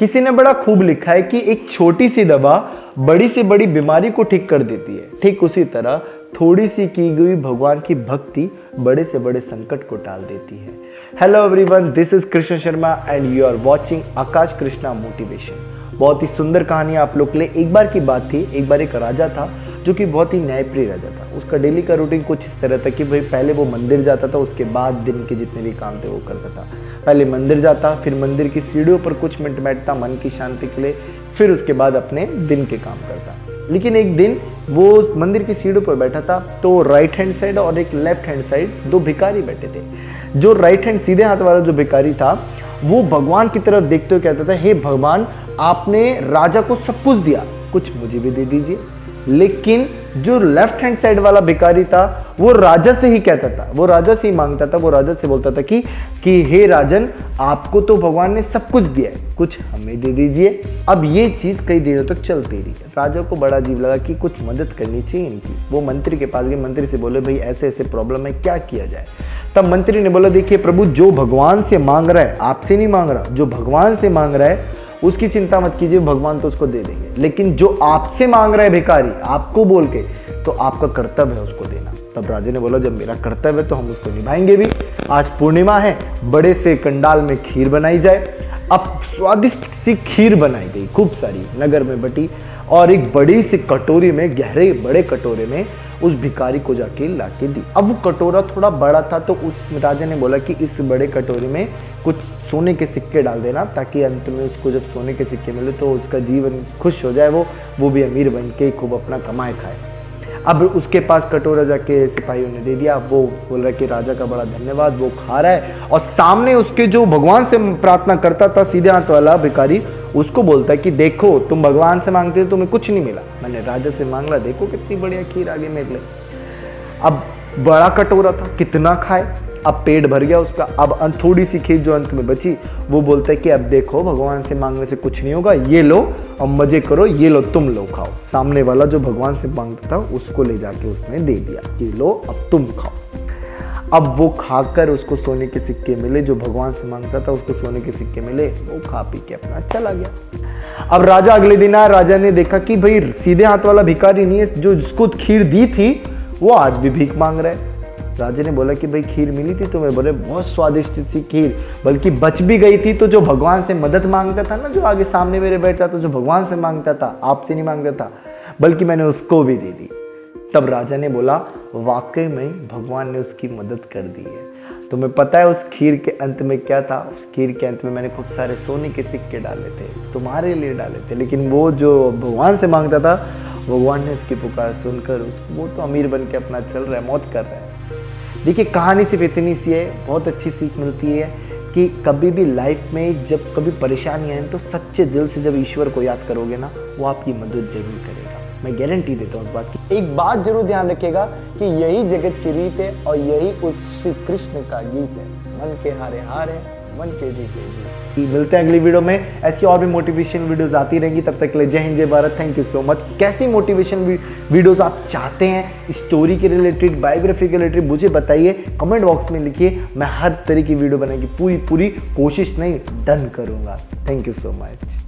किसी ने बड़ा खूब लिखा है कि एक छोटी सी दवा बड़ी से बड़ी बीमारी को ठीक कर देती है। ठीक उसी तरह थोड़ी सी की गई भगवान की भक्ति बड़े से बड़े संकट को टाल देती है। Hello everyone, this is Krishna Sharma and you are watching Aakash Krishna motivation. बहुत ही सुंदर कहानी आप लोग के लिए। एक बार की बात थी, एक बार एक राजा था जो कि बहुत ही न्यायप्रिय राजा था। उसका डेली का रूटीन कुछ इस तरह था कि भाई पहले वो मंदिर जाता था, उसके बाद दिन के जितने भी काम थे वो करता था। पहले मंदिर जाता, फिर मंदिर की सीढ़ियों पर कुछ मिनट बैठता मन की शांति के लिए, फिर उसके बाद अपने दिन के काम करता। लेकिन एक दिन वो मंदिर की सीढ़ियों पर बैठा था तो राइट हैंड साइड और एक लेफ्ट हैंड साइड दो भिखारी बैठे थे। जो राइट हैंड सीधे हाथ वाला जो भिखारी था वो भगवान की तरफ देखते हुए कहता था, हे भगवान, आपने राजा को सब कुछ दिया, कुछ मुझे भी दे दीजिए। लेकिन जो लेफ्ट हैंड साइड वाला भिखारी था वो राजा से ही कहता था, वो राजा से ही मांगता था, वो राजा से बोलता था कि हे राजन, आपको तो भगवान ने सब कुछ दिया है, कुछ हमें दे दीजिए। अब ये चीज कई दिनों तक चलती रही। राजा को बड़ा अजीब लगा कि कुछ मदद करनी चाहिए इनकी। वो मंत्री के पास गए, मंत्री से बोले, भाई ऐसे ऐसे प्रॉब्लम है, क्या किया जाए। तब मंत्री ने बोला, देखिए प्रभु, जो भगवान से मांग रहा है, आपसे नहीं मांग रहा, जो भगवान से मांग रहा है उसकी चिंता मत कीजिए, भगवान तो उसको दे देंगे। लेकिन जो आपसे मांग रहा है भिखारी, आपको बोल के, तो आपका कर्तव्य है उसको देना। तब राजा ने बोला, जब मेरा कर्तव्य है तो हम उसको निभाएंगे भी। आज पूर्णिमा है, बड़े से कंडाल में खीर बनाई जाए। अब स्वादिष्ट सी खीर बनाई गई, खूब सारी नगर में बटी, और एक बड़ी सी कटोरी में, गहरे बड़े कटोरे में उस भिखारी को जाके लाके दी। अब वो कटोरा थोड़ा बड़ा था तो उस राजा ने बोला कि इस बड़े कटोरी में कुछ सोने के सिक्के डाल देना, ताकि अंत में उसको जब सोने के सिक्के मिले तो उसका जीवन खुश हो जाए, वो भी अमीर बन के खूब अपना कमाए खाए। अब उसके पास कटोरा जाके सिपाहियों ने दे दिया। वो बोल रहा है कि राजा का बड़ा धन्यवाद। वो खा रहा है और सामने उसके जो भगवान से प्रार्थना करता था सीधे हाथ वाला भिखारी, उसको बोलता है कि देखो, तुम भगवान से मांगते हो, तुम्हें कुछ नहीं मिला, मैंने राजा से मांग रहा, देखो कितनी बढ़िया खीर आगे मेरे लिए। अब बड़ा कटोरा था, कितना खाए, अब पेट भर गया उसका। अब थोड़ी सी खीर जो अंत में बची, वो बोलता है कि अब देखो, भगवान से मांगने से कुछ नहीं होगा, ये लो और मजे करो, ये लो तुम लो खाओ। सामने वाला जो भगवान से मांगता था उसको ले जाके उसने दे दिया, ये लो अब तुम खाओ। अब वो खाकर उसको सोने के सिक्के मिले, जो भगवान से मांगता था उसको सोने के सिक्के मिले, वो खा पी के अपना चला गया। अब राजा अगले दिन आया, राजा ने देखा कि भाई सीधे हाथ वाला भिखारी नहीं है, जो जिसको खीर दी थी वो आज भी भीख मांग रहा है। राजा ने बोला कि भाई खीर मिली थी तुम्हें? बोले बहुत स्वादिष्ट थी खीर, बल्कि बच भी गई थी तो जो भगवान से मदद मांगता था ना, जो आगे सामने मेरे बैठा था, जो भगवान से मांगता था, आपसे नहीं मांगता था, बल्कि मैंने उसको भी दे दी। तब राजा ने बोला, वाकई में भगवान ने उसकी मदद कर दी है। तुम्हें पता है उस खीर के अंत में क्या था? उस खीर के अंत में मैंने खूब सारे सोने के सिक्के डाले थे, तुम्हारे लिए डाले थे। लेकिन वो जो भगवान से मांगता था, भगवान ने उसकी पुकार सुनकर वो तो अमीर बन के अपना चल रहा है, मौज कर रहा है। देखिए, कहानी सिर्फ इतनी सी है, बहुत अच्छी सीख मिलती है कि कभी भी लाइफ में जब कभी परेशानी आए तो सच्चे दिल से जब ईश्वर को याद करोगे ना, वो आपकी मदद जरूर करेगा। मैं गारंटी देता हूँ इस बात की। एक बात जरूर ध्यान रखिएगा कि यही जगत की रीत है और यही उस श्री कृष्ण का गीत है, मन के हारे हार है, मन के जीते जी। मिलते हैं अगली वीडियो में, ऐसी और भी मोटिवेशन वीडियोस आती रहेंगी। तब तक के लिए जय हिंद, जय Bharat, thank you so much. कैसी मोटिवेशन वीडियोस आप चाहते हैं, स्टोरी के रिलेटेड, बायोग्राफी के रिलेटेड, मुझे बताइए, कमेंट बॉक्स में लिखिए। मैं हर तरह की वीडियो बनाने की पूरी कोशिश नहीं, डन करूंगा। Thank you so much.